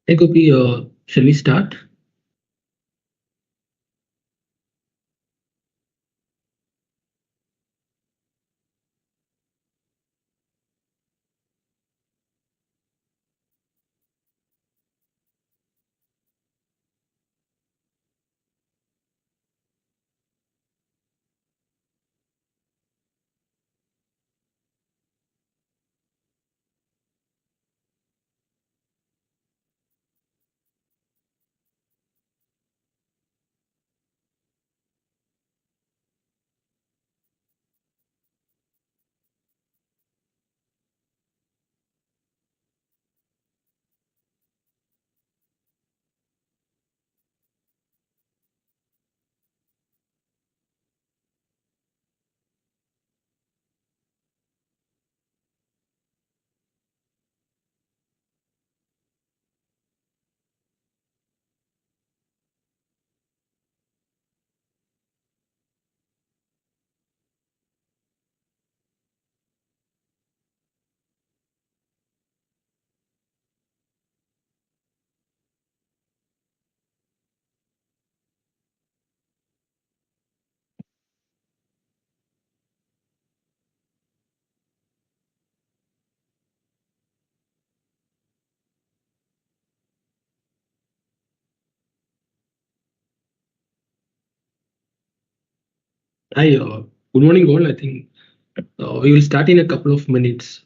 Hey Gopi, shall we start? Hi, good morning all. I think we will start in a couple of minutes.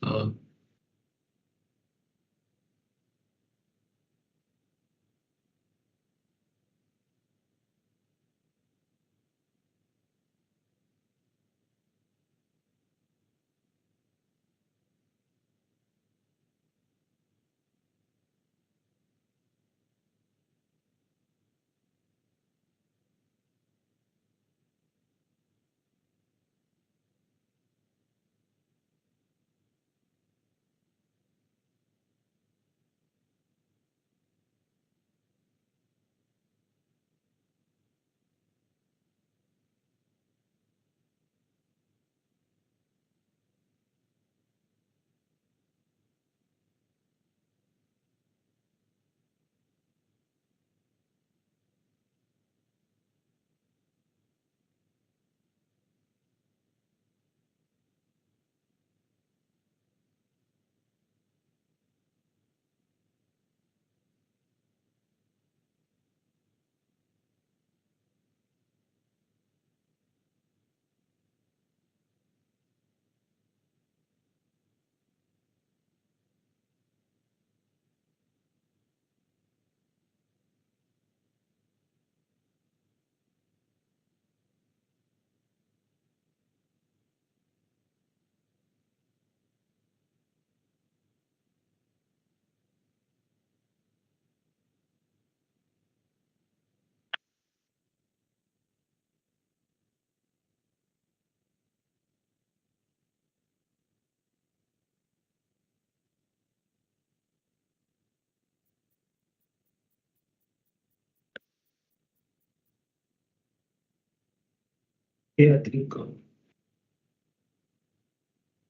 Yeah, I think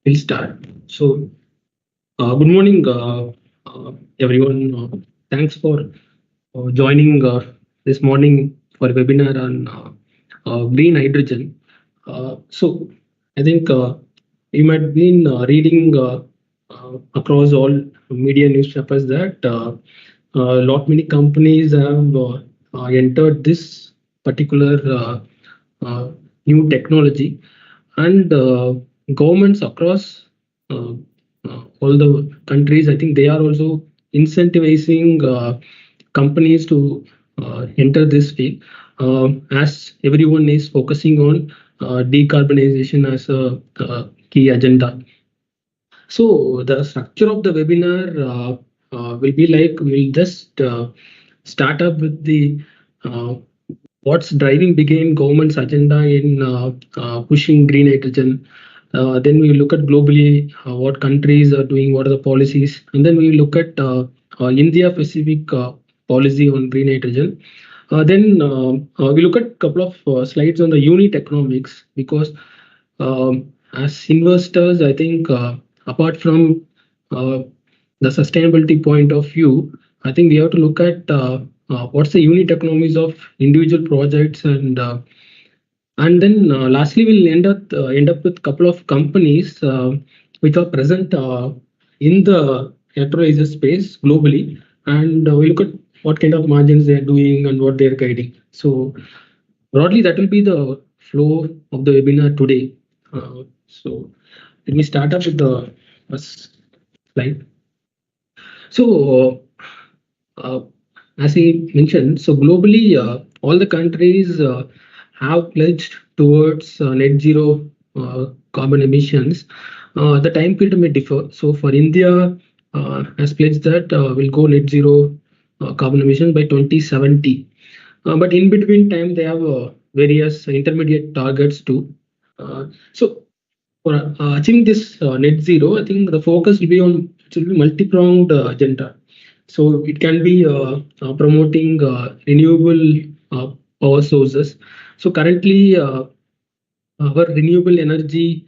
we'll start. So, good morning, everyone. Thanks for joining this morning for a webinar on green hydrogen. So, I think you might have been reading across all media newspapers that lot many companies have entered this particular uh, new technology, and governments across uh, all the countries, I think they are also incentivizing companies to enter this field, as everyone is focusing on decarbonization as a key agenda. So the structure of the webinar will be like, we'll just start up with the what's driving behind government's agenda in pushing green hydrogen. Then we look at globally what countries are doing, what are the policies, and then we look at India specific policy on green hydrogen. Then we look at a couple of slides on the unit economics, because as investors, I think apart from uh, the sustainability point of view, I think we have to look at what's the unit economies of individual projects, and then lastly we'll end up with couple of companies which are present in the electrolyzer space globally, and we look at what kind of margins they are doing and what they are guiding. So broadly, that will be the flow of the webinar today. So let me start up with the first slide. So uh, as he mentioned, so globally, all the countries have pledged towards net zero carbon emissions. The time period may differ. So for India, has pledged that will go net zero carbon emission by 2070. But in between time, they have various intermediate targets too. So for achieving this net zero, I think the focus will be on, it will be multi-pronged agenda. So it can be promoting renewable power sources. So currently, our renewable energy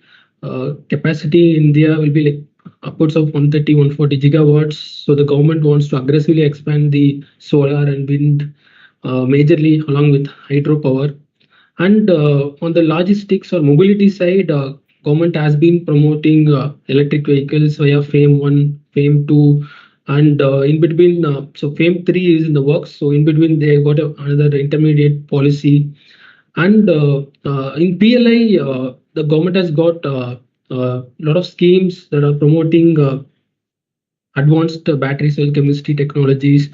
capacity in India will be like upwards of 130, 140 gigawatts. So the government wants to aggressively expand the solar and wind majorly along with hydropower. And on the logistics or mobility side, government has been promoting electric vehicles via FAME 1, FAME 2, and in between, so FAME 3 is in the works. So in between, they got another intermediate policy. And in PLI, the government has got a lot of schemes that are promoting advanced battery cell chemistry technologies.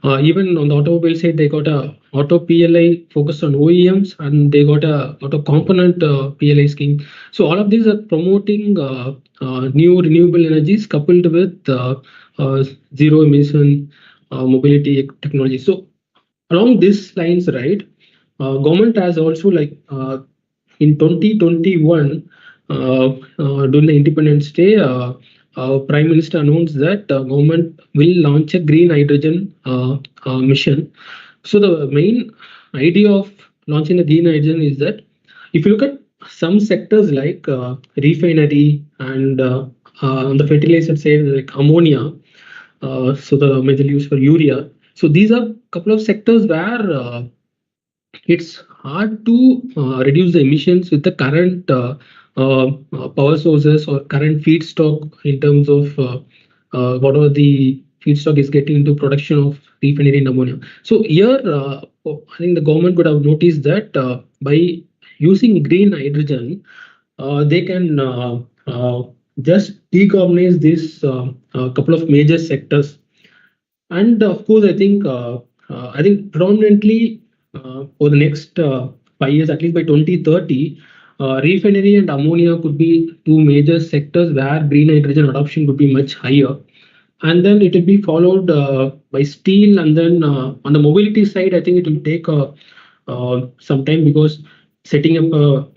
Even on the automobile side, they got a auto PLI focused on OEMs, and they got a auto component PLI scheme. So all of these are promoting new renewable energies coupled with zero emission mobility technology. So along these lines, right, government has also like in 2021 during the Independence Day, Prime Minister announced that government will launch a green hydrogen mission. So the main idea of launching the green hydrogen is that if you look at some sectors like refinery and on the fertilizer side like ammonia, so the major use for urea. So these are a couple of sectors where it's hard to reduce the emissions with the current power sources or current feedstock in terms of whatever the feedstock is getting into production of refinery and ammonia. So here, I think the government would have noticed that by using green hydrogen, they can just decarbonize this couple of major sectors. And of course, I think predominantly for the next 5 years, at least by 2030, refinery and ammonia could be two major sectors where green hydrogen adoption would be much higher. And then it will be followed by steel, and then on the mobility side, I think it will take some time because setting up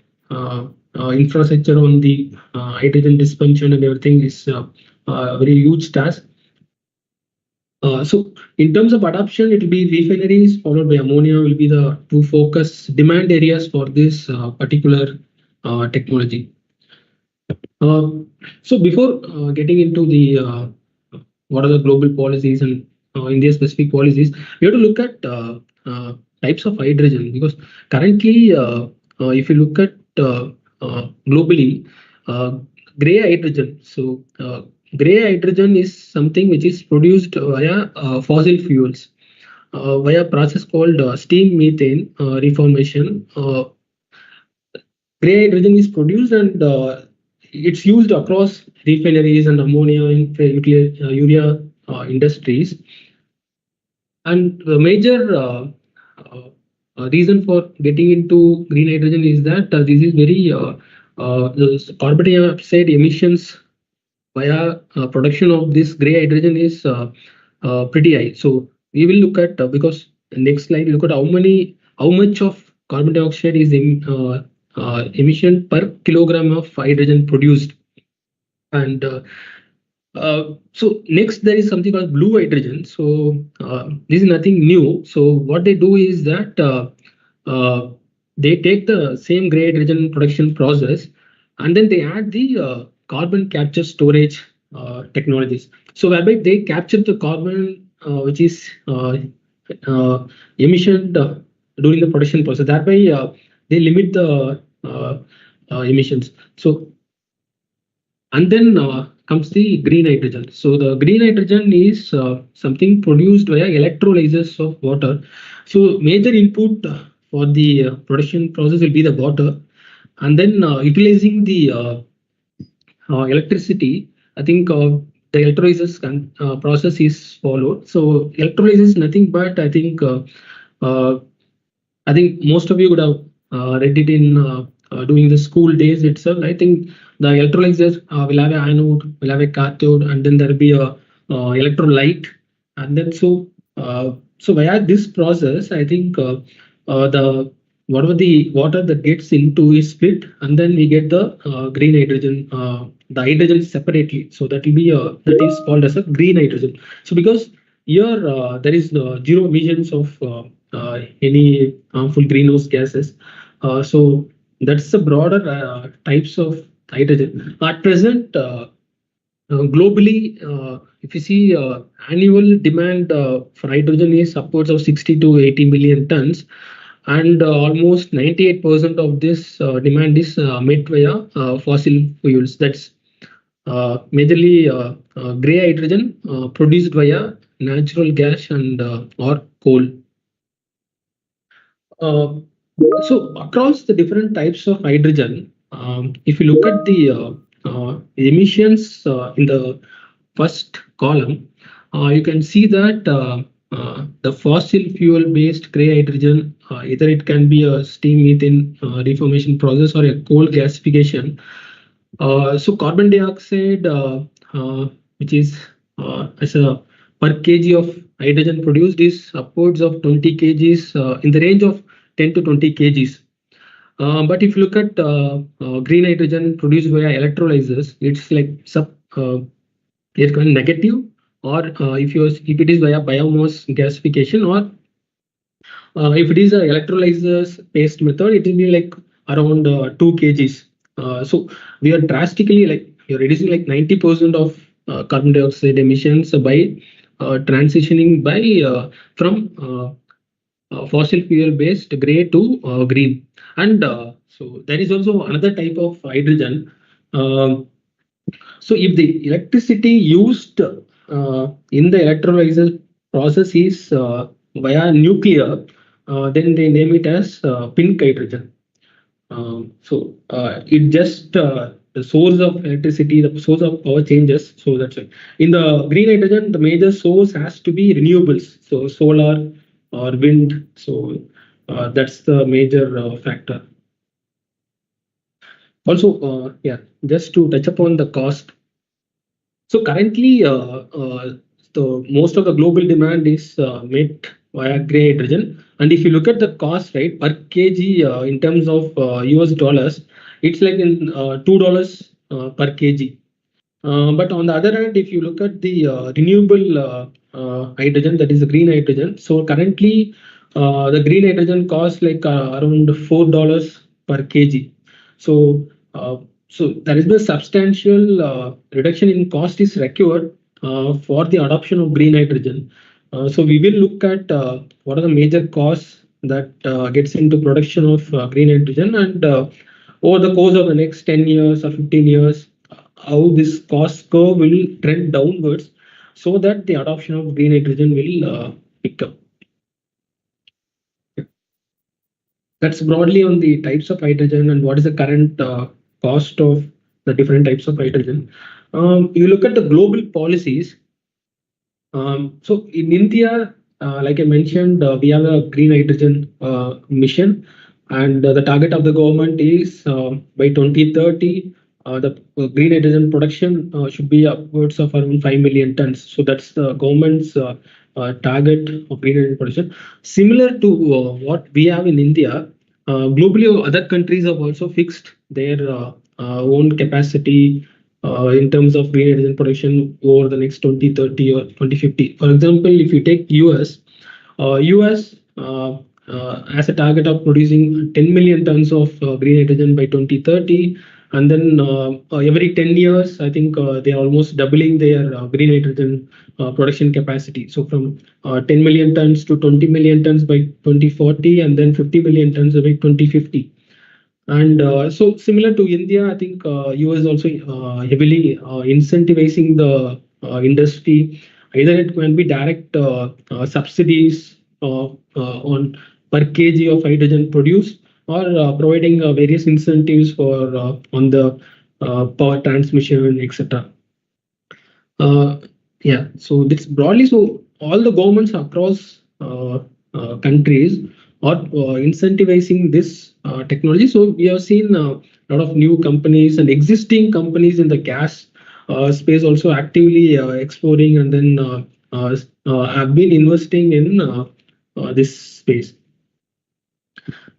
infrastructure on the hydrogen dispensation and everything is a very huge task. So in terms of adoption, it will be refineries followed by ammonia will be the two focus demand areas for this particular technology. So before getting into the what are the global policies and India specific policies, we have to look at types of hydrogen, because currently if you look at globally, gray hydrogen. So gray hydrogen is something which is produced via fossil fuels via a process called steam methane reformation. Gray hydrogen is produced, and it's used across refineries and ammonia and urea industries. And the major reason for getting into green hydrogen is that this is very the carbon dioxide emissions via production of this gray hydrogen is pretty high. So we will look at because next slide look at how much of carbon dioxide is emission per kilogram of hydrogen produced. And so next there is something called blue hydrogen. So this is nothing new. So what they do is that they take the same gray hydrogen production process, and then they add the carbon capture storage technologies. So whereby they capture the carbon which is emission during the production process. That way, they limit the emissions. So, and then comes the green hydrogen. So the green hydrogen is something produced via electrolysis of water. So major input for the production process will be the water, and then utilizing the electricity. I think the electrolysis process is followed. So electrolysis is nothing but uh, I think most of you would have read it in during the school days itself. I think the electrolyzer will have an anode, will have a cathode, and then there will be a electrolyte, and then so via this process, I think the whatever the water that gets into is split, and then we get the green hydrogen, the hydrogen separately. So that will be that is called as a green hydrogen. So because here there is zero emissions of any harmful greenhouse gases. So that's the broader types of hydrogen. At present, globally, if you see annual demand for hydrogen is upwards of 60 to 80 million tons, and almost 98% of this demand is met via fossil fuels. That's majorly gray hydrogen produced via natural gas and or coal. Uh, so across the different types of hydrogen, if you look at the emissions in the first column, you can see that the fossil fuel based gray hydrogen, either it can be a steam methane reformation process or a coal gasification. So carbon dioxide, which is as a per kg of hydrogen produced, is upwards of 20 kgs, in the range of 10 to 20 kgs. But if you look at green hydrogen produced via electrolyzers, it's like it's kind of negative, or if it is via biomass gasification, or if it is a electrolyzers based method, it will be like around 2 kgs. So we are drastically like you're reducing like 90% of carbon dioxide emissions by transitioning by from fossil fuel based gray to green. And so there is also another type of hydrogen. Um so if the electricity used in the electrolysis process is via nuclear, then they name it as pink hydrogen. It just the source of electricity, the source of power changes. So that's it. In the green hydrogen, the major source has to be renewables, so solar or wind. So that's the major factor. Also, yeah, just to touch upon the cost. So currently, the most of the global demand is met via gray hydrogen. And if you look at the cost, right, per kg in terms of US dollars, it's like in $2 per kg. But on the other hand, if you look at the renewable hydrogen, that is the green hydrogen. So currently, the green hydrogen costs like around $4 per kg. So, so there is a substantial reduction in cost is required for the adoption of green hydrogen. So we will look at what are the major costs that gets into production of green hydrogen, and over the course of the next 10 years or 15 years, how this cost curve will trend downwards so that the adoption of green hydrogen will pick up. That's broadly on the types of hydrogen and what is the current cost of the different types of hydrogen. You look at the global policies. So in India, like I mentioned, we have a green hydrogen mission, and the target of the government is by 2030, the green hydrogen production should be upwards of around 5 million tons. So that's the government's target of green hydrogen production. Similar to what we have in India, globally, other countries have also fixed their own capacity in terms of green hydrogen production over the next 2030 or 2050. For example, if you take US, US has a target of producing 10 million tons of green hydrogen by 2030. And then every 10 years, I think they are almost doubling their green hydrogen production capacity. So from 10 million tons to 20 million tons by 2040, and then 50 million tons by 2050. And so similar to India, I think US also heavily incentivizing the industry. Either it can be direct subsidies on per kg of hydrogen produced, or providing various incentives for on the power transmission, etc. Uh, yeah, so this broadly, so all the governments across countries are incentivizing this technology. So we have seen a lot of new companies and existing companies in the gas space also actively exploring, and then have been investing in this space.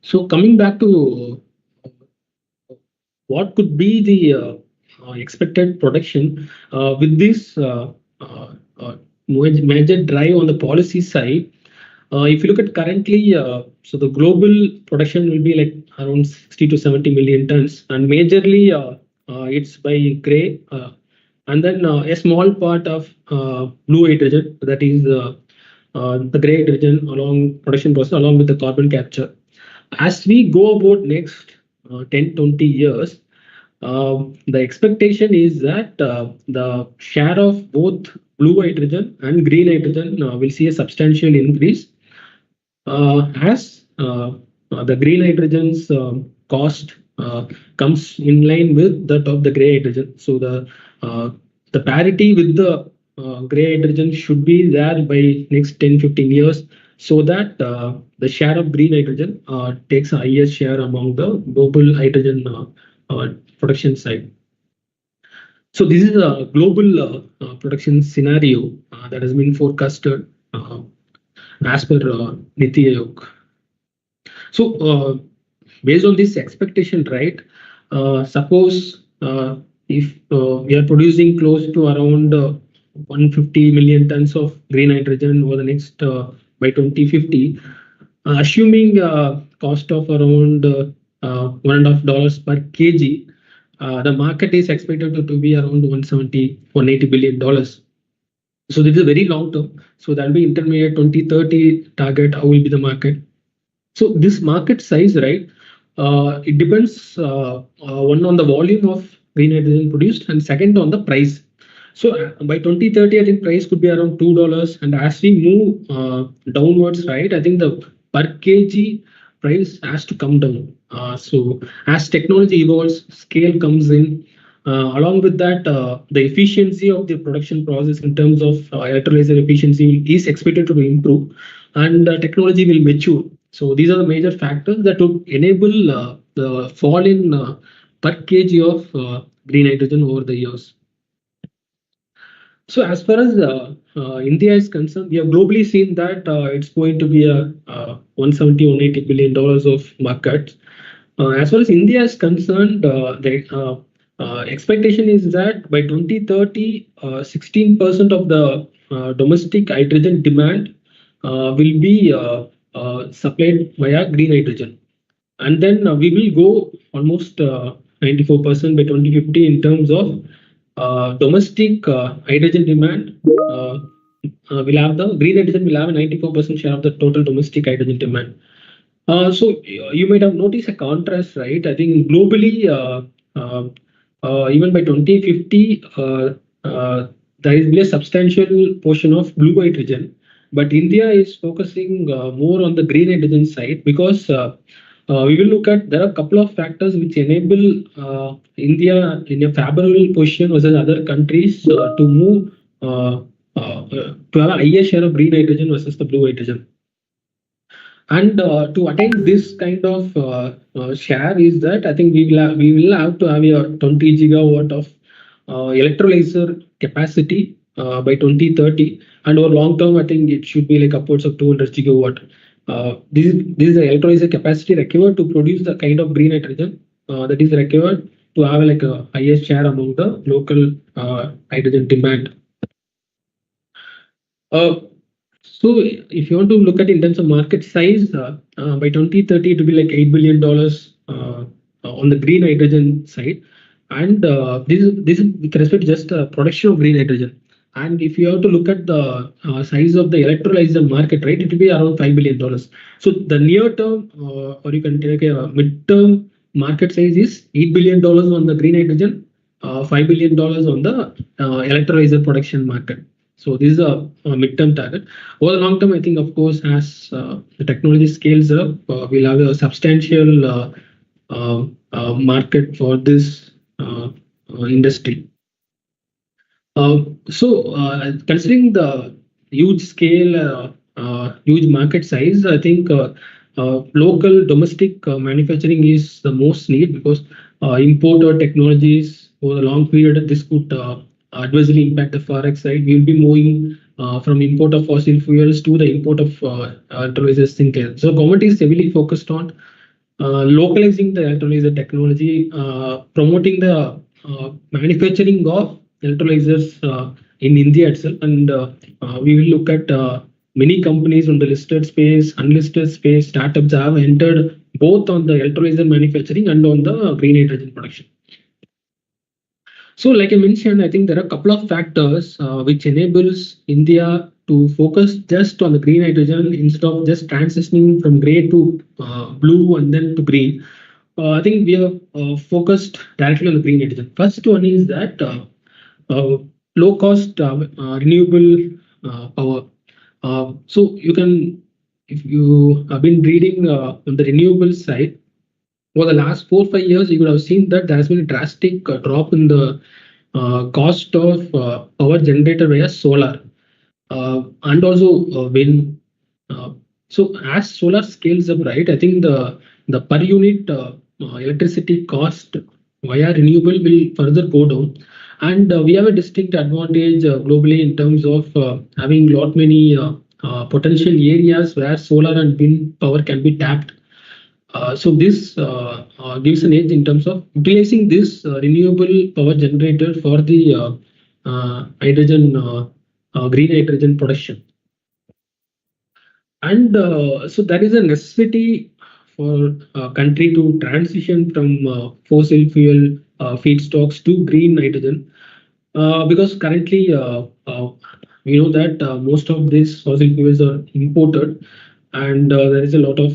So coming back to what could be the expected production with this major drive on the policy side. If you look at currently, so the global production will be like around 60 to 70 million tons, and majorly it's by gray, and then a small part of blue hydrogen, that is the gray hydrogen along production process along with the carbon capture. As we go about next 10, 20 years, the expectation is that the share of both blue hydrogen and green hydrogen will see a substantial increase as the green hydrogen's cost comes in line with that of the gray hydrogen. So the parity with the gray hydrogen should be there by next 10, 15 years, so that the share of green hydrogen takes a highest share among the global hydrogen production side. So this is a global production scenario that has been forecasted as per Niti Aayog. So based on this expectation, right? Suppose if we are producing close to around 150 million tons of green hydrogen over the next by 2050, assuming cost of around $1.5 per kg, the market is expected to be around 180 billion dollars. So this is a very long term. So that will be intermediate 2030 target. How will be the market? So this market size, right? It depends one on the volume of green hydrogen produced, and second on the price. So by 2030, I think price could be around $2. And as we move downwards, right, I think the per kg price has to come down. So as technology evolves, scale comes in. Along with that, the efficiency of the production process in terms of electrolyzer efficiency is expected to improve, and technology will mature. So these are the major factors that would enable the fall in per kg of green hydrogen over the years. So as far as India is concerned, we have globally seen that it's going to be a 170, $180 billion of market. As far as India is concerned, the expectation is that by 2030, 16% of the domestic hydrogen demand will be supplied via green hydrogen. And then we will go almost 94% by 2050 in terms of domestic hydrogen demand. Will have the green hydrogen will have a 94% share of the total domestic hydrogen demand. So you might have noticed a contrast, right? I think globally, even by 2050, there will be a substantial portion of blue hydrogen, but India is focusing more on the green hydrogen side, because we will look at, there are a couple of factors which enable India in a favorable position versus other countries to move to have a higher share of green hydrogen versus the blue hydrogen. And to attain this kind of share is that I think we will have to have a 20 gigawatt of electrolyzer capacity by 2030, and over long term, I think it should be like upwards of 200 gigawatt. This is the electrolyzer capacity required to produce the kind of green hydrogen that is required to have like a highest share among the local hydrogen demand. So if you want to look at in terms of market size, by 2030 it will be like $8 billion on the green hydrogen side. And this is with respect to just production of green hydrogen. And if you have to look at the size of the electrolyzer market, right, it will be around $5 billion. So the near term, or you can take a mid-term market size is $8 billion on the green hydrogen, $5 billion on the electrolyzer production market. So this is a mid-term target. Over the long term, I think, of course, as the technology scales up, we'll have a substantial market for this industry. Considering the huge scale, huge market size, I think local domestic manufacturing is the most need, because imported technologies over a long period, this could adversely impact the forex side. We will be moving from import of fossil fuels to the import of electrolyzers. So government is heavily focused on localizing the electrolyzer technology, promoting the manufacturing of electrolyzers in India itself, and we will look at many companies on the listed space, unlisted space. Startups have entered both on the electrolyzer manufacturing and on the green hydrogen production. So, like I mentioned, I think there are a couple of factors which enables India to focus just on the green hydrogen instead of just transitioning from gray to blue and then to green. I think we have focused directly on the green hydrogen. First one is that low cost renewable power. So you can, if you have been reading on the renewable side, over the last 4 or 5 years, you would have seen that there has been a drastic drop in the cost of power generated via solar and also wind. So as solar scales up, right, I think the per unit electricity cost via renewable will further go down, and we have a distinct advantage globally in terms of having lot many potential areas where solar and wind power can be tapped. So this gives an edge in terms of utilizing this renewable power generator for the hydrogen, green hydrogen production. And so there is a necessity for a country to transition from fossil fuel feedstocks to green hydrogen, because currently we know that most of these fossil fuels are imported, and there is a lot of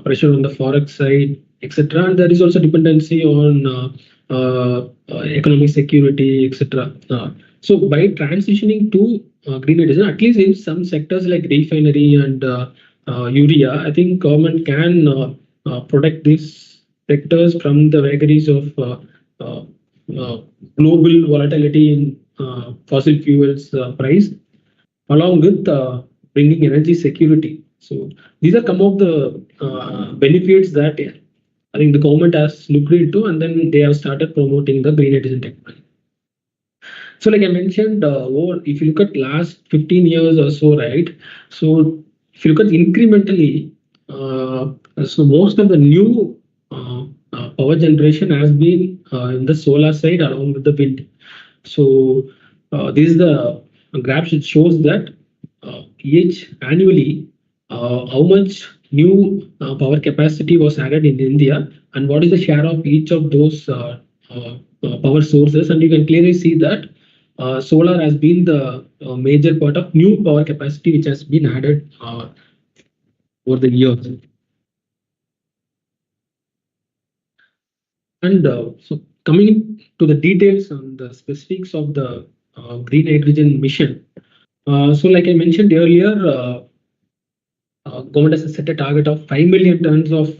pressure on the forex side, etc. And there is also dependency on economic security, etc. So by transitioning to green hydrogen, at least in some sectors like refinery and urea, I think government can protect these sectors from the vagaries of global volatility in fossil fuels price, along with bringing energy security. So these are some of the benefits that I think the government has looked into, and then they have started promoting the green hydrogen technology. So like I mentioned, if you look at last 15 years or so, right? So if you look at incrementally, so most of the new power generation has been in the solar side along with the wind. So this is the graph which shows that each annually how much new power capacity was added in India, and what is the share of each of those power sources. And you can clearly see that solar has been the major part of new power capacity which has been added over the years. And so coming to the details on the specifics of the green hydrogen mission. So like I mentioned earlier, government has set a target of 5 million tons of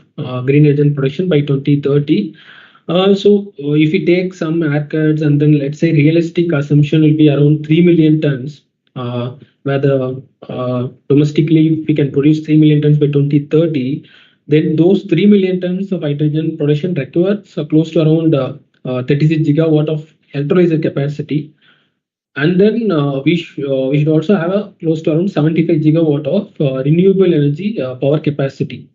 green hydrogen production by 2030. So if we take some haircuts, and then let's say realistic assumption will be around 3 million tons, where the domestically we can produce 3 million tons by 2030, then those 3 million tons of hydrogen production requires close to around 36 gigawatt of electrolyzer capacity. And then we should also have a close to around 75 gigawatt of renewable energy power capacity.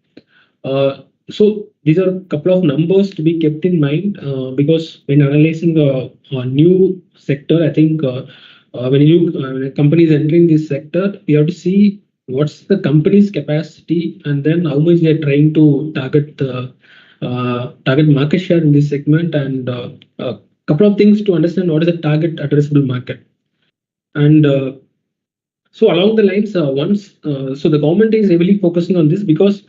So these are a couple of numbers to be kept in mind, because when analyzing a new sector, I think when a company is entering this sector, we have to see what's the company's capacity, and then how much they are trying to target the target market share in this segment, and a couple of things to understand what is the target addressable market. And so along the lines, so the government is heavily focusing on this because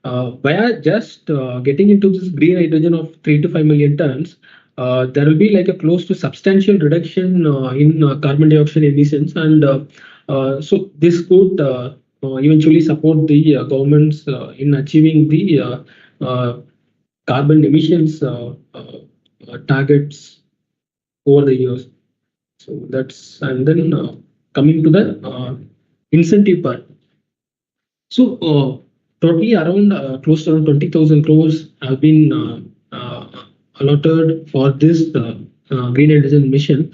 by just getting into this green hydrogen of 3 to 5 million tons, there will be like a close to substantial reduction in carbon dioxide emissions, and so this could eventually support the governments in achieving the carbon emissions targets over the years. So that's, and then coming to the incentive part. So totally around close to around 20,000 crores have been allotted for this green hydrogen mission,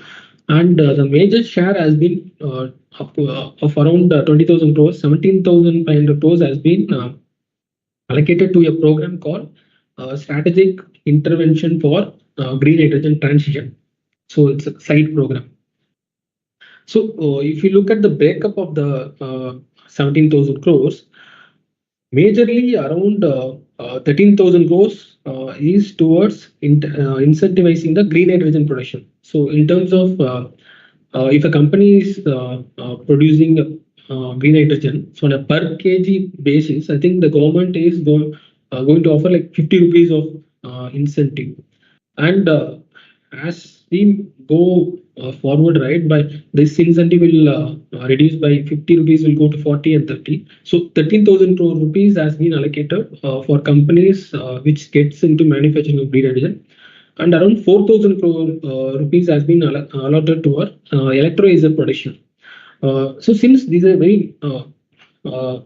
and the major share has been of around 20,000 crores. 17,500 crores has been allocated to a program called Strategic Intervention for Green Hydrogen Transition. So it's a side program. So if you look at the breakup of the 17,000 crores, majorly around 13,000 crores is towards incentivizing the green hydrogen production. So in terms of if a company is producing green hydrogen, so on a per kg basis, I think the government is going to offer like 50 rupees of incentive. And as we go forward, right, by this incentive will reduce by 50 rupees, will go to 40 and 30. So 13,000 crore rupees has been allocated for companies which gets into manufacturing of green hydrogen, and around 4,000 crore rupees has been allotted to our electrolyzer production. So since these are very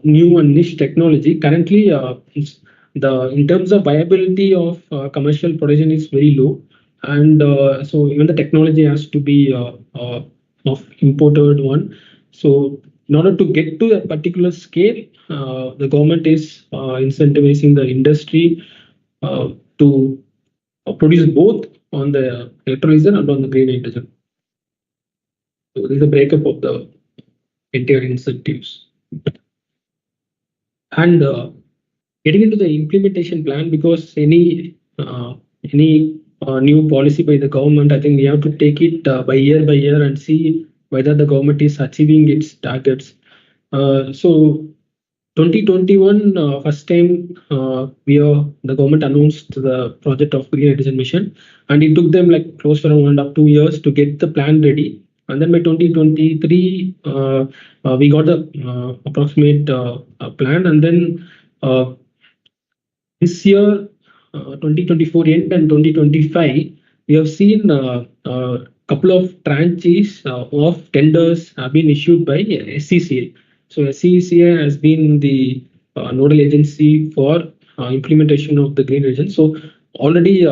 new and niche technology, currently in terms of viability of commercial production is very low, and so even the technology has to be of imported one. So in order to get to a particular scale, the government is incentivizing the industry to produce both on the electrolyzer and on the green hydrogen. So this is the breakup of the entire incentives. And getting into the implementation plan, because any new policy by the government, I think we have to take it by year and see whether the government is achieving its targets. So 2021, first time the government announced the project of green hydrogen mission, and it took them like close to around 1.5 to 2 years to get the plan ready. And then by 2023, we got the approximate plan, and then this year, 2024 end and 2025, we have seen a couple of tranches of tenders have been issued by SCCA. So SCCA has been the nodal agency for implementation of the green hydrogen. So already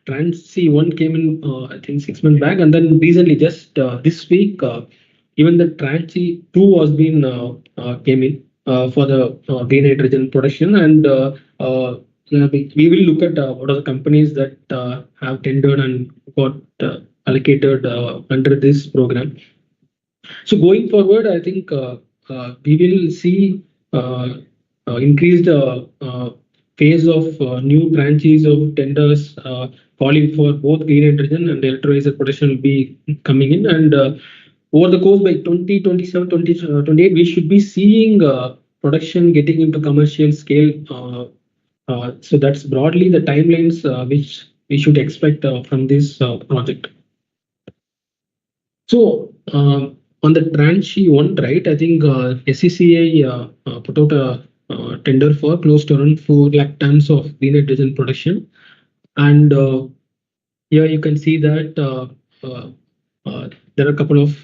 tranche C1 came in, I think 6 months back, and then recently, just this week, even the tranche C2 was been came in for the green hydrogen production, and we will look at what are the companies that have tendered and got allocated under this program. So going forward, I think we will see increased phase of new branches of tenders calling for both green hydrogen and electrolyzer production will be coming in, and over the course by 2027, 2028, we should be seeing production getting into commercial scale. So that's broadly the timelines which we should expect from this project. So on the tranche one, right, I think SCCA put out a tender for close to around 4 lakh tons of green hydrogen production, and here you can see that there are a couple of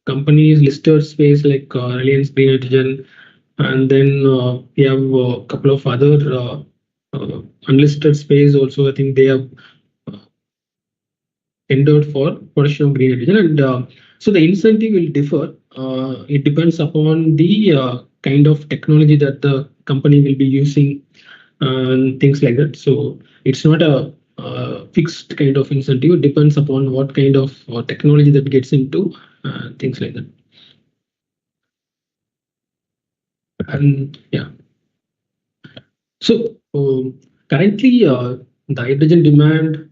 companies listed space like Reliance Green Hydrogen, and then we have a couple of other unlisted space also. I think they have tendered for production of green hydrogen, and so the incentive will differ. It depends upon the kind of technology that the company will be using and things like that. So it's not a fixed kind of incentive. It depends upon what kind of technology that gets into things like that. And yeah, so currently the hydrogen demand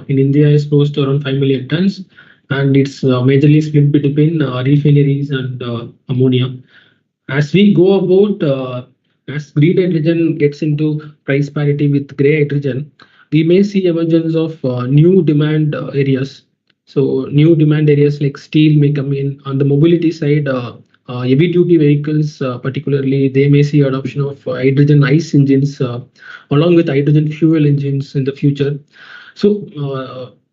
in India is close to around 5 million tons, and it's majorly split between refineries and ammonia. As we go about, as green hydrogen gets into price parity with gray hydrogen, we may see emergence of new demand areas. So new demand areas like steel may come in. On the mobility side, heavy duty vehicles particularly, they may see adoption of hydrogen ICE engines along with hydrogen fuel engines in the future. So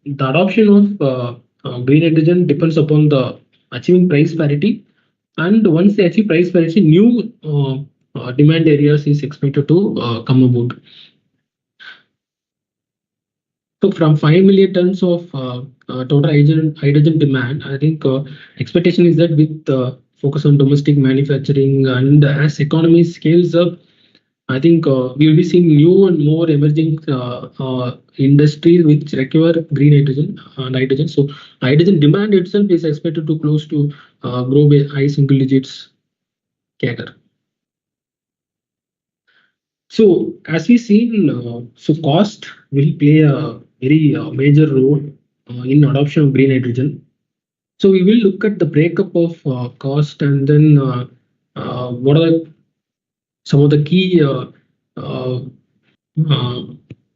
the adoption of green hydrogen depends upon the achieving price parity, and once they achieve price parity, new demand areas is expected to come about. So from 5 million tons of total hydrogen demand, I think expectation is that with focus on domestic manufacturing and as economy scales up, I think we will be seeing new and more emerging industries which require green hydrogen and hydrogen. So hydrogen demand itself is expected to close to grow by high single digits CAGR. So as we seen, so cost will play a very major role in adoption of green hydrogen. So we will look at the breakup of cost, and then what are some of the key uh,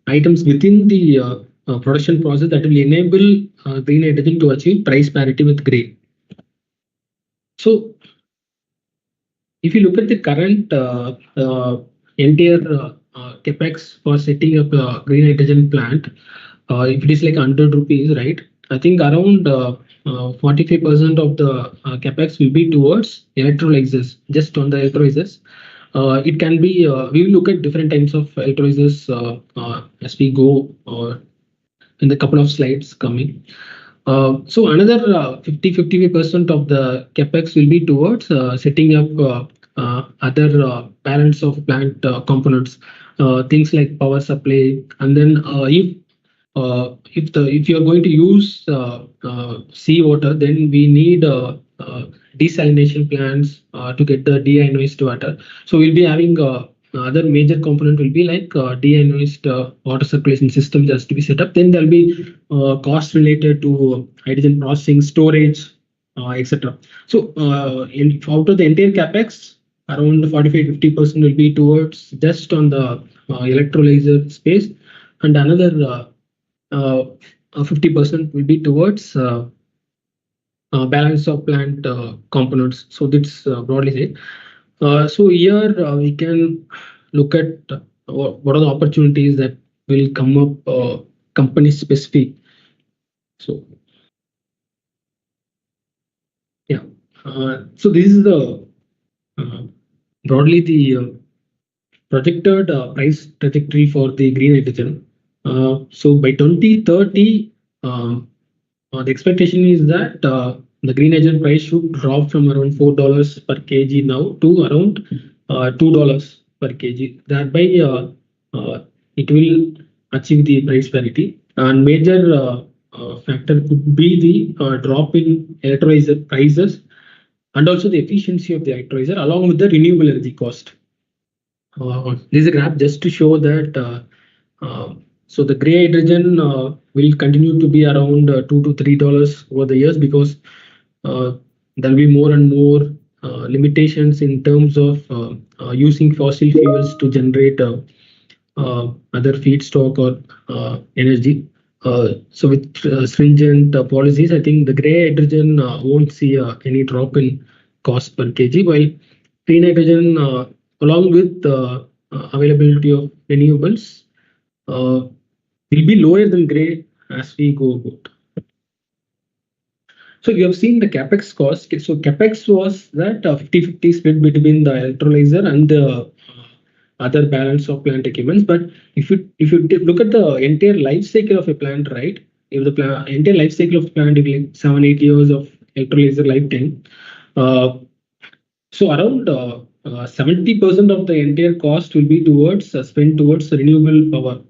items within the production process that will enable green hydrogen to achieve price parity with gray. So if you look at the current entire capex for setting up a green hydrogen plant, if it is like 100 rupees, right? I think around 45% of the capex will be towards electrolyzers, just on the electrolyzers. It can be, we will look at different types of electrolyzers as we go in the couple of slides coming. So another 55% of the capex will be towards setting up other balance of plant components, things like power supply, and then if you are going to use sea water, then we need desalination plants to get the deionized water. So we'll be having other major component will be like deionized water circulation system just to be set up. Then there'll be cost related to hydrogen processing, storage, etc. So out of the entire capex, around 45-50% will be towards just on the electrolyzer space, and another 50% will be towards balance of plant components. So that's broadly said. So here we can look at what are the opportunities that will come up company specific. So yeah, so this is the broadly the projected price trajectory for the green hydrogen. So by 2030, the expectation is that the green hydrogen price should drop from around $4 per kg now to around $2 per kg. Thereby, it will achieve the price parity. And major factor could be the drop in electrolyzer prices and also the efficiency of the electrolyzer along with the renewable energy cost. This is a graph just to show that so the gray hydrogen will continue to be around $2 to $3 over the years, because there will be more and more limitations in terms of using fossil fuels to generate other feedstock or energy. So with stringent policies, I think the gray hydrogen won't see any drop in cost per kg, while green hydrogen, along with availability of renewables, will be lower than gray as we go about. So you have seen the capex cost. So capex was that 50-50 split between the electrolyzer and the other balance of plant equipments. But if you look at the entire life cycle of a plant, right? If the entire life cycle of the plant is like 7-8 years of electrolyzer lifetime, so around 70% of the entire cost will be towards spent towards renewable power.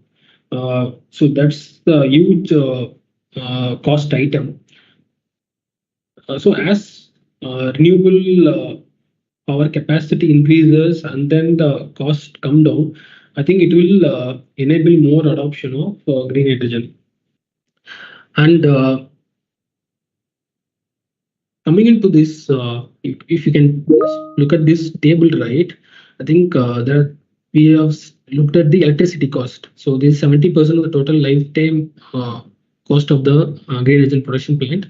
So that's the huge cost item. So as renewable power capacity increases and then the cost come down, I think it will enable more adoption of green hydrogen. And coming into this, if you can look at this table, right? I think that we have looked at the electricity cost. So this is 70% of the total lifetime cost of the green hydrogen production plant.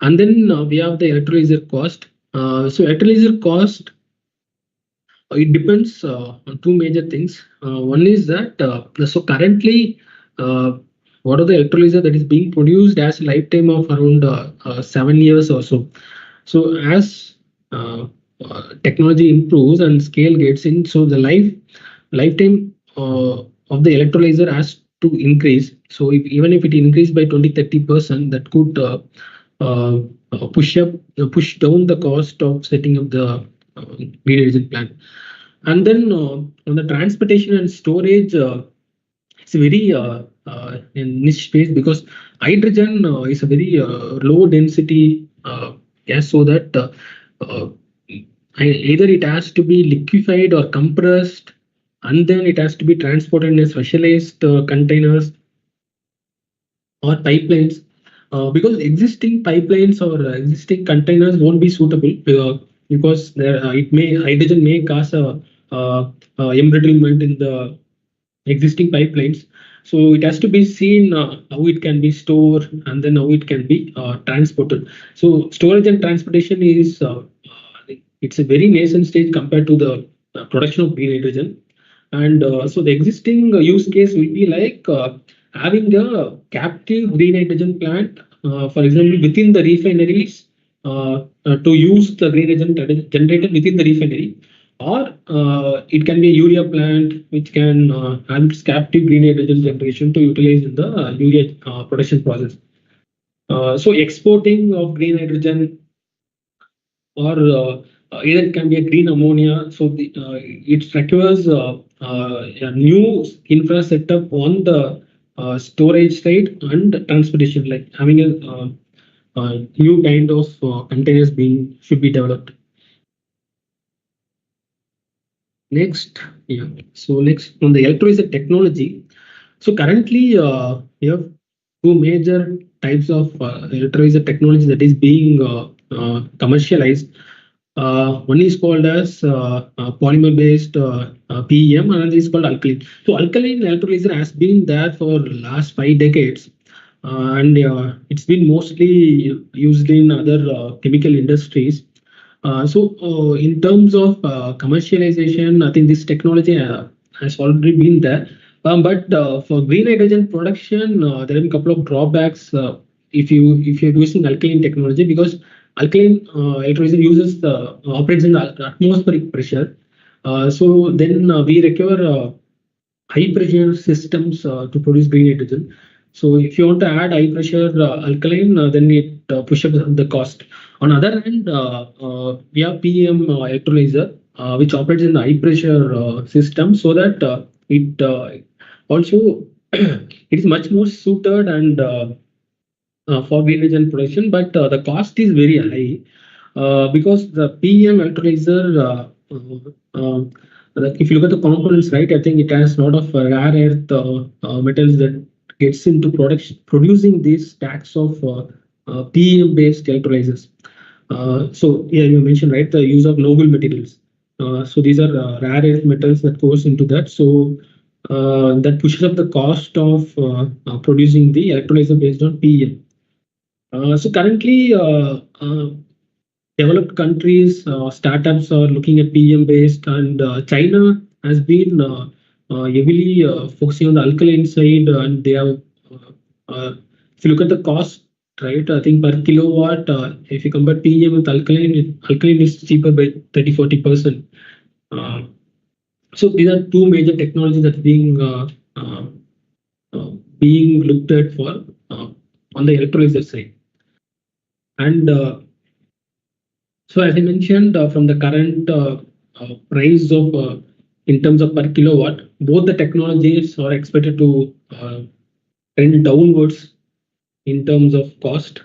And then we have the electrolyzer cost. So electrolyzer cost, it depends on two major things. One is that so currently, uh, what are the electrolyzer that is being produced as a lifetime of around 7 years or so. So as technology improves and scale gets in, so the lifetime of the electrolyzer has to increase. So even if it increased by 20-30%, that could uh, push down the cost of setting up the green hydrogen plant. And then on the transportation and storage, it's a very niche space because hydrogen is a very low density gas, so that uh, either it has to be liquefied or compressed, and then it has to be transported in a specialized containers or pipelines, because existing pipelines or existing containers won't be suitable, because it may hydrogen may cause a embrittlement in the existing pipelines. So it has to be seen how it can be stored and then how it can be transported. So storage and transportation is it's a very nascent stage compared to the production of green hydrogen. And so the existing use case will be like having a captive green hydrogen plant, for example, within the refineries, to use the green hydrogen generated within the refinery, or it can be a urea plant which can have its captive green hydrogen generation to utilize in the urea production process. So exporting of green hydrogen, or either it can be a green ammonia. So it requires a new infra setup on the storage side and transportation, like having a new kind of containers being should be developed. Next, yeah. So next on the electrolyzer technology. So currently, we have two major types of electrolyzer technology that is being commercialized. One is called as polymer-based PEM, and another is called alkaline. So alkaline electrolyzer has been there for last 5 decades, and it's been mostly used in other chemical industries. So in terms of commercialization, I think this technology has already been there. But for green hydrogen production, there are a couple of drawbacks if you're using alkaline technology, because alkaline electrolyzer uses the operates in the atmospheric pressure. So then we require high pressure systems to produce green hydrogen. So if you want to add high pressure alkaline, then it pushes up the cost. On other hand, we have PEM electrolyzer, which operates in the high pressure system, so that it also it is much more suited and for green hydrogen production, but the cost is very high, because the PEM electrolyzer, like if you look at the components, right, I think it has a lot of rare earth metals that gets into production producing these stacks of PEM based electrolyzers. So yeah, you mentioned, right, the use of noble materials. So these are rare earth metals that goes into that. So that pushes up the cost of producing the electrolyzer based on PEM. So currently, developed countries, startups are looking at PEM based, and China has been heavily focusing on the alkaline side, and they have. If you look at the cost, right, I think per kilowatt, if you compare PEM with alkaline, alkaline is cheaper by 30-40%. Uh, so these are two major technologies that being looked at for on the electrolyzer side. And so as I mentioned, from the current price of in terms of per kilowatt, both the technologies are expected to trend downwards in terms of cost.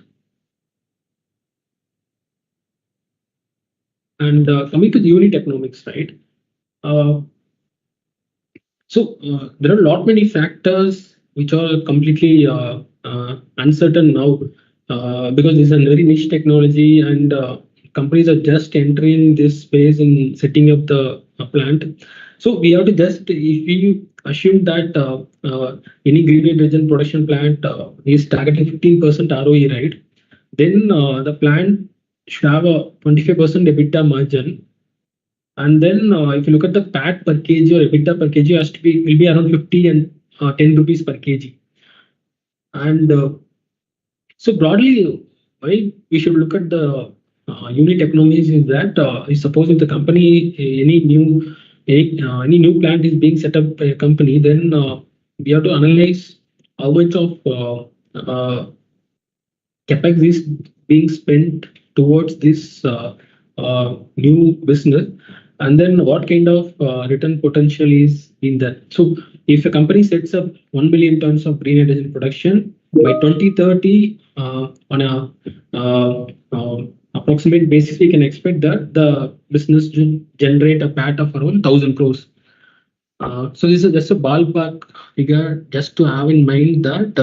And coming to the unit economics, right? Uh, there are a lot many factors which are completely uncertain now because this is a very niche technology, and companies are just entering this space in setting up the plant. So we have to just, if we assume that any green hydrogen production plant is targeting 15% ROE, right? Then the plant should have a 25% EBITDA margin, and then if you look at the PAT per kg or EBITDA per kg, has to be will be around 50 and 10 rupees per kg. And so broadly, why we should look at the unit economies is that suppose if the company any new plant is being set up by a company, then we have to analyze how much of capex is being spent towards this new business, and then what kind of return potential is in that. So if a company sets up 1 million tons of green hydrogen production by 2030, on a approximate basis, we can expect that the business should generate a PAT of around 1,000 crores. So this is just a ballpark figure, just to have in mind that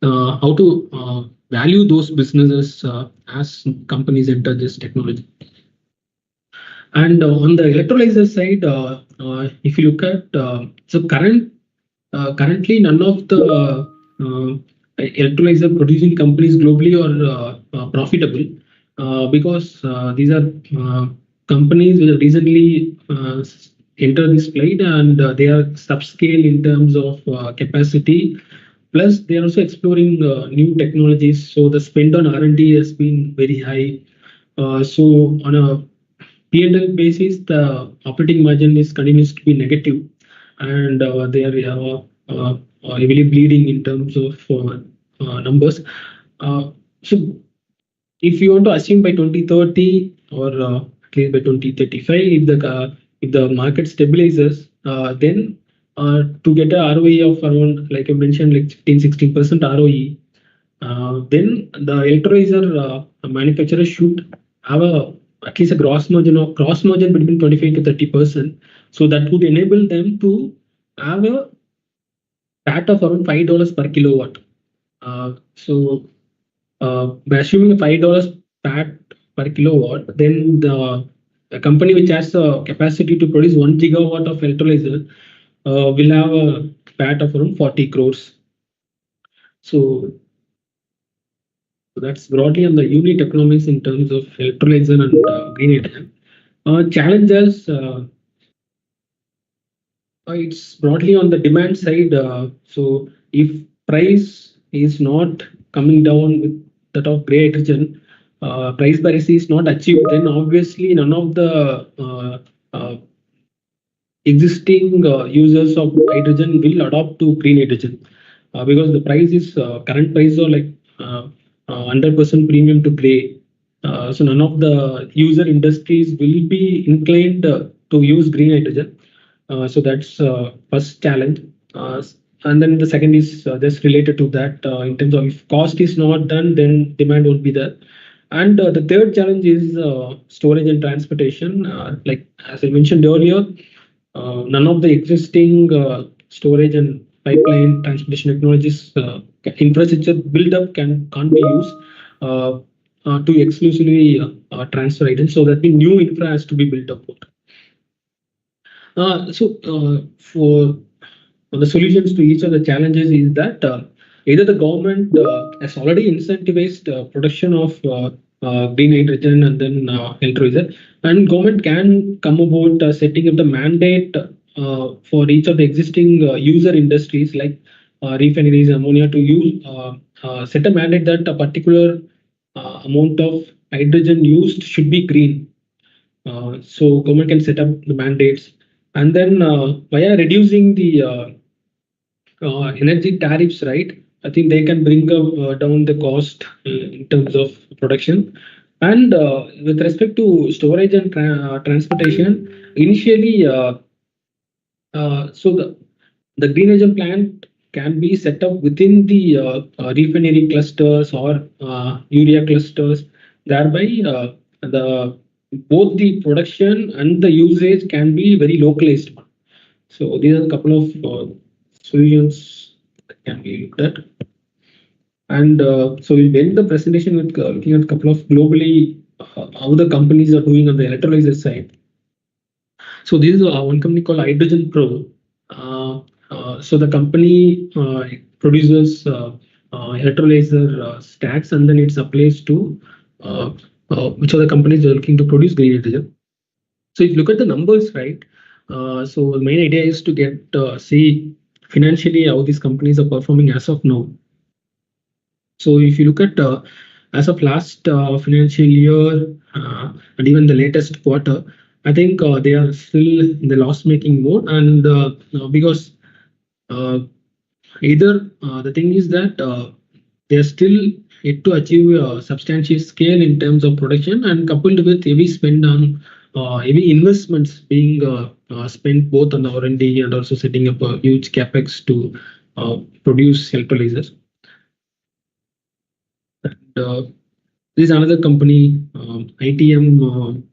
how to value those businesses as companies enter this technology. And on the electrolyzer side, if you look at currently none of the electrolyzer producing companies globally are profitable because these are companies which have recently entered this flight, and they are subscale in terms of capacity. Plus, they are also exploring new technologies. So the spend on R&D has been very high. So on a P&L basis, the operating margin is continues to be negative, and they are heavily bleeding in terms of numbers. So if you want to assume by 2030 or at least by 2035, if the market stabilizes, then to get a ROE of around, like I mentioned, like 15-16% ROE, then the electrolyzer manufacturer should have a at least a gross margin between 25 to 30%. So that would enable them to have a PAT of around $5 per kilowatt. So by assuming $5 PAT per kilowatt, then the company which has the capacity to produce 1 gigawatt of electrolyzer will have a PAT of around 40 crores. So that's broadly on the unit economics in terms of electrolyzer and green hydrogen. Challenges, it's broadly on the demand side. So if price is not coming down with that of gray hydrogen, price parity is not achieved, then obviously none of the existing users of hydrogen will adopt to green hydrogen because the price is current price are like 100% premium to gray. So none of the user industries will be inclined to use green hydrogen. So that's first challenge. And then the second is just related to that in terms of if cost is not done, then demand won't be there. And the third challenge is storage and transportation. Like as I mentioned earlier, none of the existing storage and pipeline transportation technologies infrastructure build up can't be used to exclusively transfer items. So that means new infra has to be built up. For the solutions to each of the challenges is that either the government has already incentivized production of green hydrogen and then electrolyzer, and government can come about setting up the mandate for each of the existing user industries like refineries, ammonia, to use set a mandate that a particular amount of hydrogen used should be green. So government can set up the mandates, and then via reducing the energy tariffs, right? I think they can bring down the cost in terms of production. And with respect to storage and transportation, initially, so the green hydrogen plant can be set up within the refinery clusters or urea clusters, thereby the both the production and the usage can be very localized. So these are a couple of solutions that can be looked at. And so we'll end the presentation with looking at a couple of globally how the companies are doing on the electrolyzer side. So this is one company called Hydrogen Pro. So the company produces electrolyzer stacks, and then it supplies to which other companies are looking to produce green hydrogen. So if you look at the numbers, right? So the main idea is to get see financially how these companies are performing as of now. So if you look at as of last financial year and even the latest quarter, I think they are still in the loss-making mode, and because uh, either the thing is that they are still yet to achieve a substantial scale in terms of production, and coupled with heavy spend on heavy investments being spent both on R&D and also setting up a huge capex to produce electrolyzers. And, this is another company, ITM.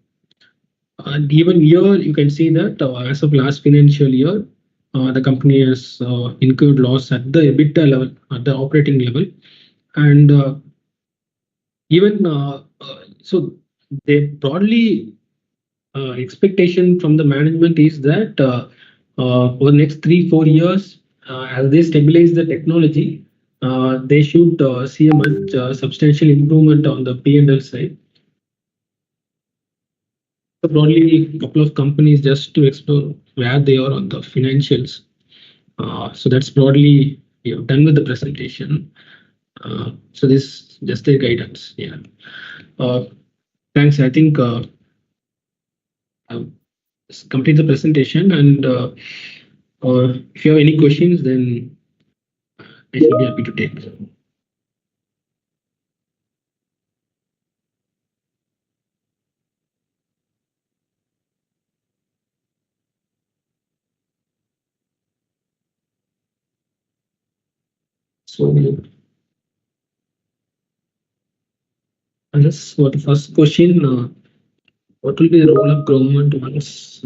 And even here, you can see that as of last financial year, the company has incurred loss at the EBITDA level, at the operating level. And even so, they broadly expectation from the management is that over the next 3-4 years, as they stabilize the technology, they should see a much substantial improvement on the P&L side. So broadly, a couple of companies just to explore where they are on the financials. So that's broadly done with the presentation. So this just the guidance. Yeah. Thanks. I think I'll complete the presentation, and if you have any questions, then I shall be happy to take. So just for the first question, what will be the role of government once?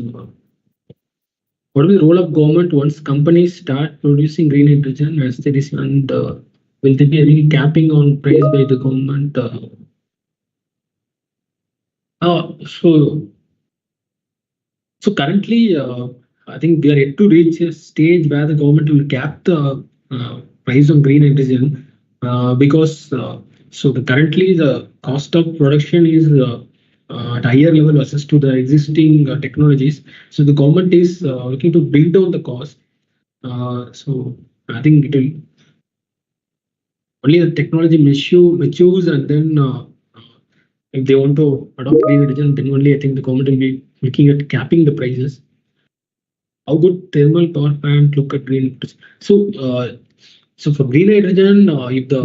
What will be the role of government once companies start producing green hydrogen as there is, and will there be any capping on price by the government? So currently, I think we are yet to reach a stage where the government will cap the price on green hydrogen because currently the cost of production is at higher level versus to the existing technologies. So the government is looking to bring down the cost. So I think it will only the technology matures, and then if they want to adopt green hydrogen, then only I think the government will be looking at capping the prices. How would thermal power plant look at green? So for green hydrogen, if uh,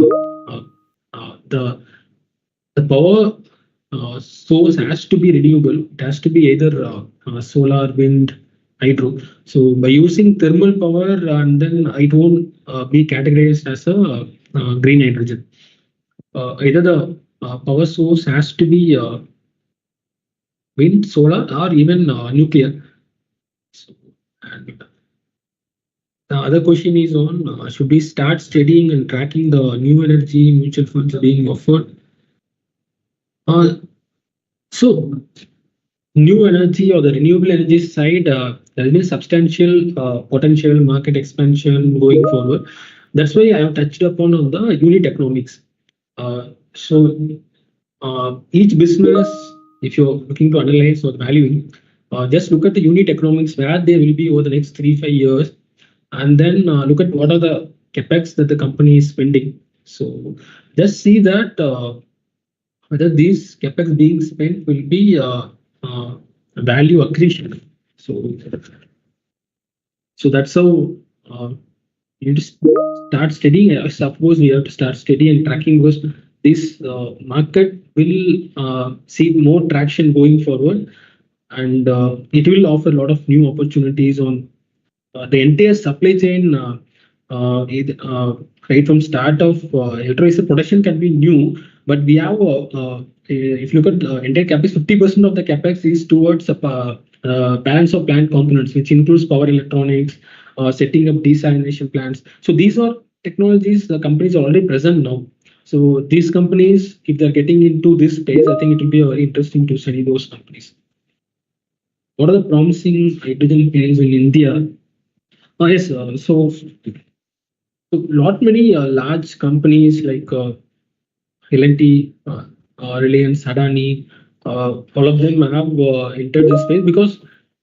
the power source has to be renewable, it has to be either solar, wind, hydro. So by using thermal power, and then it won't be categorized as a green hydrogen. Either the power source has to be wind, solar, or even nuclear. So, and the other question is on should we start studying and tracking the new energy mutual funds being offered? So new energy or the renewable energy side, there has been substantial potential market expansion going forward. That's why I have touched upon on the unit economics. So each business, if you're looking to analyze or valuing, just look at the unit economics where they will be over the next 3-5 years, and then look at what are the capex that the company is spending. So just see that whether these capex being spent will be value accretion. So that's how you need to start studying. I suppose we have to start studying and tracking because this market will see more traction going forward, and it will offer a lot of new opportunities on the entire supply chain. Right from start of electrolyzer production can be new, but we have if you look at entire capex, 50% of the capex is towards balance of plant components, which includes power electronics, setting up desalination plants. So these are technologies the companies are already present now. So these companies, if they're getting into this space, I think it will be very interesting to study those companies. What are the promising hydrogen plants in India? Yes, so lot many large companies like L&T, Reliance, Adani, all of them have entered this space because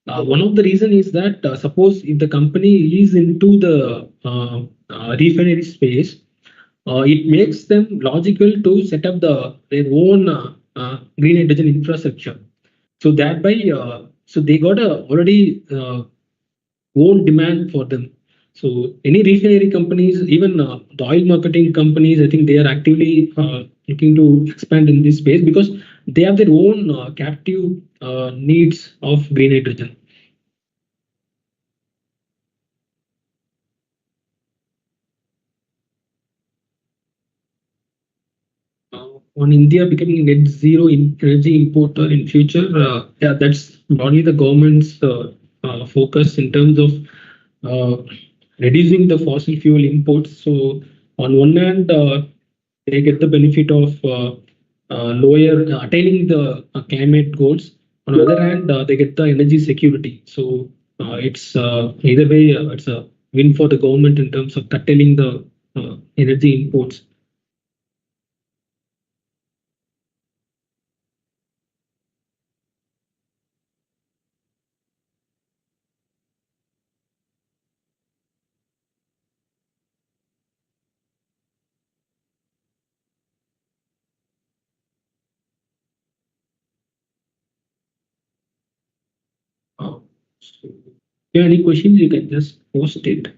one of the reason is that suppose if the company is into the refinery space, it makes them logical to set up their own green hydrogen infrastructure. So that by so they got a already own demand for them. So any refinery companies, even the oil marketing companies, I think they are actively looking to expand in this space because they have their own captive needs of green hydrogen. On India becoming net zero in energy importer in future, yeah, that's only the government's focus in terms of reducing the fossil fuel imports. So on one hand, they get the benefit of lower attaining the climate goals. On the other hand, they get the energy security. So it's either way, it's a win for the government in terms of curtailing the energy imports. So, if you have any questions, you can just post it.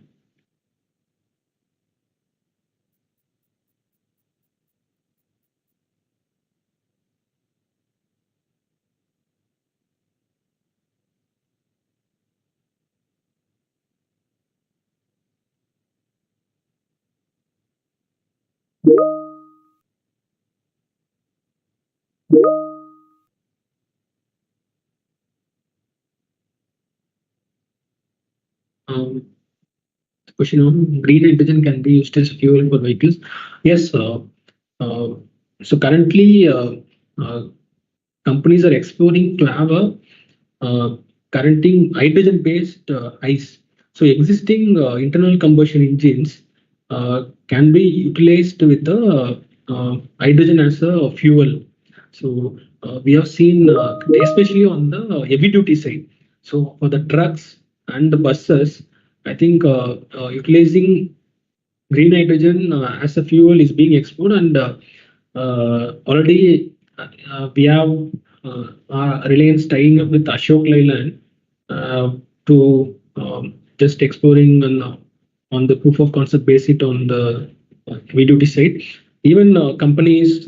Um, the question on green hydrogen can be used as fuel for vehicles. Yes. Uh, so currently, uh, companies are exploring to have a currenting hydrogen-based ICE. So existing internal combustion engines can be utilized with the hydrogen as a fuel. So we have seen, especially on the heavy duty side. So for the trucks and the buses, I think utilizing green hydrogen as a fuel is being explored, and already we have Reliance tying up with Ashok Leyland to just exploring on the proof of concept basis on the heavy duty side. Even companies,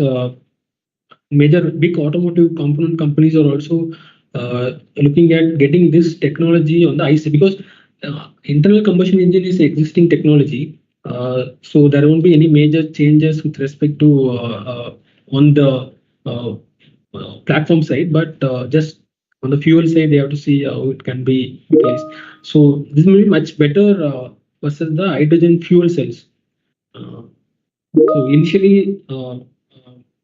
major big automotive component companies are also looking at getting this technology on the IC because internal combustion engine is existing technology. So there won't be any major changes with respect to on the platform side, but just on the fuel side, they have to see how it can be utilized. So this will be much better versus the hydrogen fuel cells. Uh, so initially,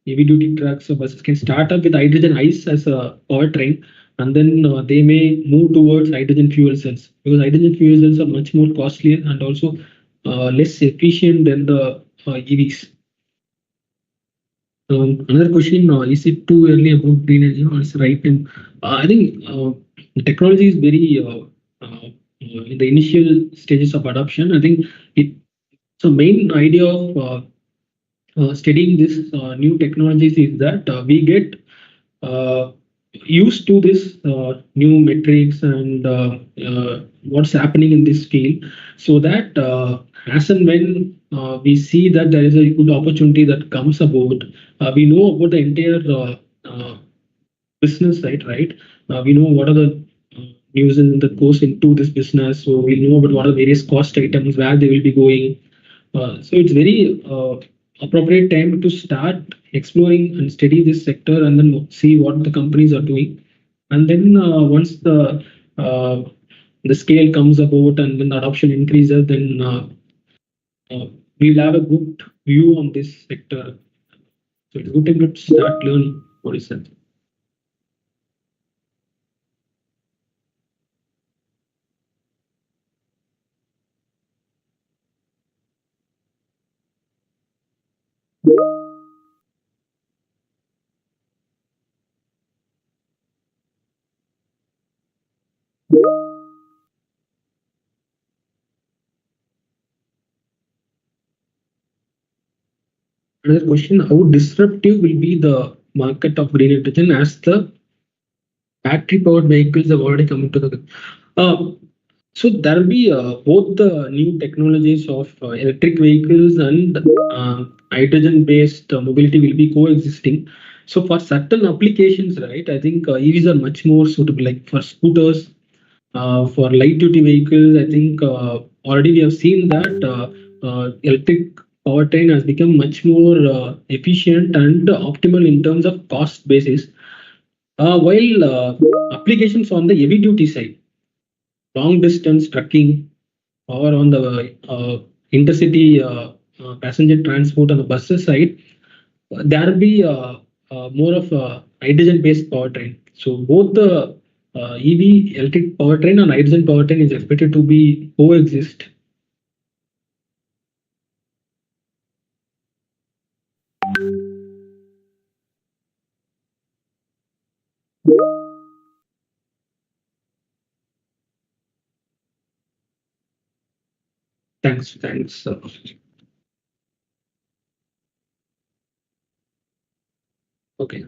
heavy duty trucks or buses can start up with hydrogen ICE as a powertrain, and then they may move towards hydrogen fuel cells because hydrogen fuel cells are much more costlier and also less efficient than the EVs. Another question, is it too early about green energy or is it right? And I think the technology is very in the initial stages of adoption. I think it. So main idea of studying this new technologies is that we get uh, used to this new metrics and what's happening in this field, so that as and when we see that there is a good opportunity that comes about, we know about the entire business side, right? We know what are the news that goes into this business, so we know about what are various cost items, where they will be going. So it's very appropriate time to start exploring and study this sector and then see what the companies are doing. And then once the scale comes about and then the adoption increases, then uh, we'll have a good view on this sector. So it's good time to start learning what is that. Another question: how disruptive will be the market of green hydrogen as the battery powered vehicles have already come into the uh, so there will be both the new technologies of electric vehicles and hydrogen based mobility will be coexisting. So for certain applications, right, I think EVs are much more suitable, like for scooters, for light duty vehicles. I think already we have seen that electric powertrain has become much more efficient and optimal in terms of cost basis. While applications on the heavy duty side, long distance trucking, or on the intercity passenger transport on the buses side, there will be more of a hydrogen based powertrain. So both the EV electric powertrain and hydrogen powertrain is expected to be coexist. Thanks. Okay.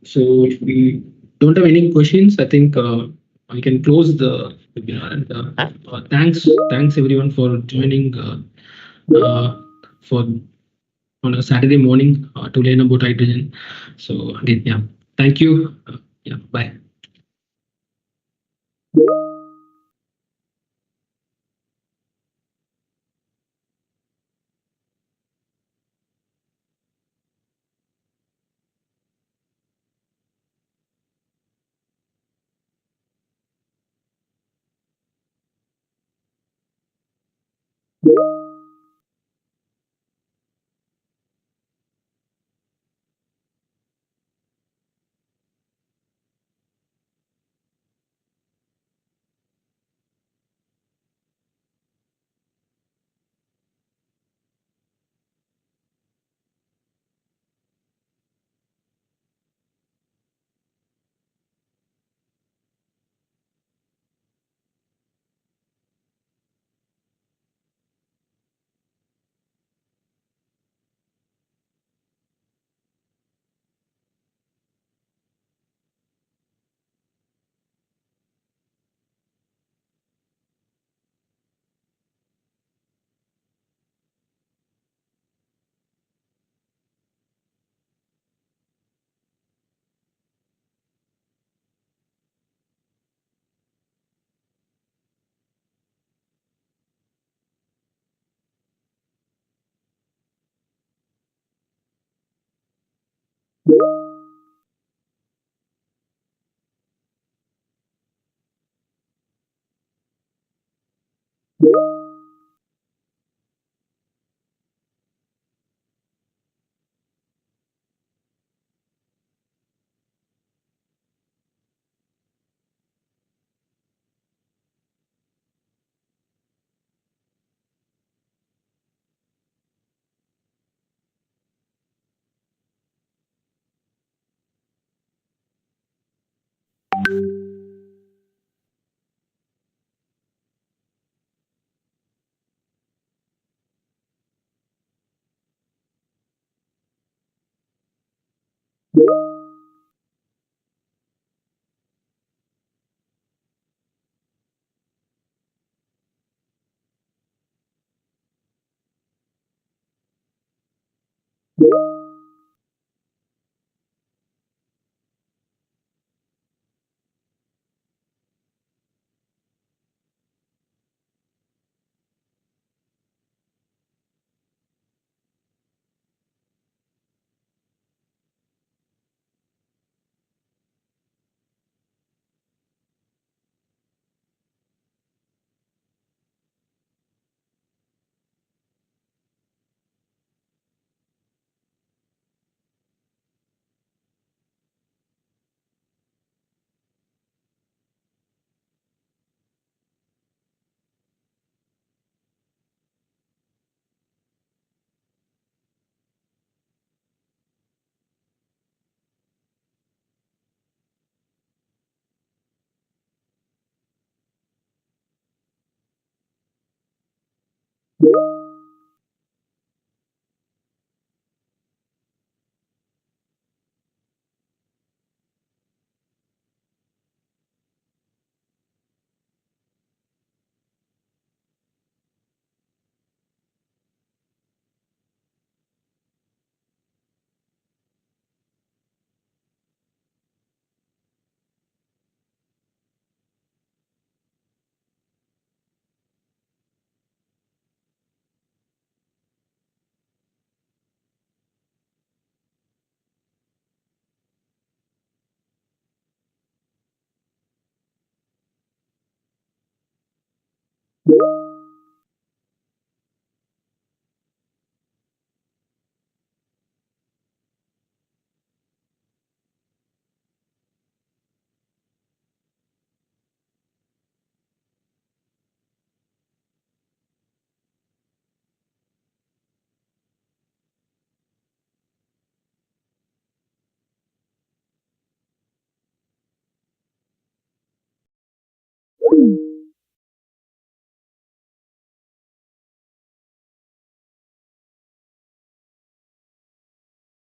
So if we don't have any questions, I think I can close the webinar. And thanks everyone for joining for on a Saturday morning to learn about hydrogen. So again, yeah, thank you. Yeah, bye.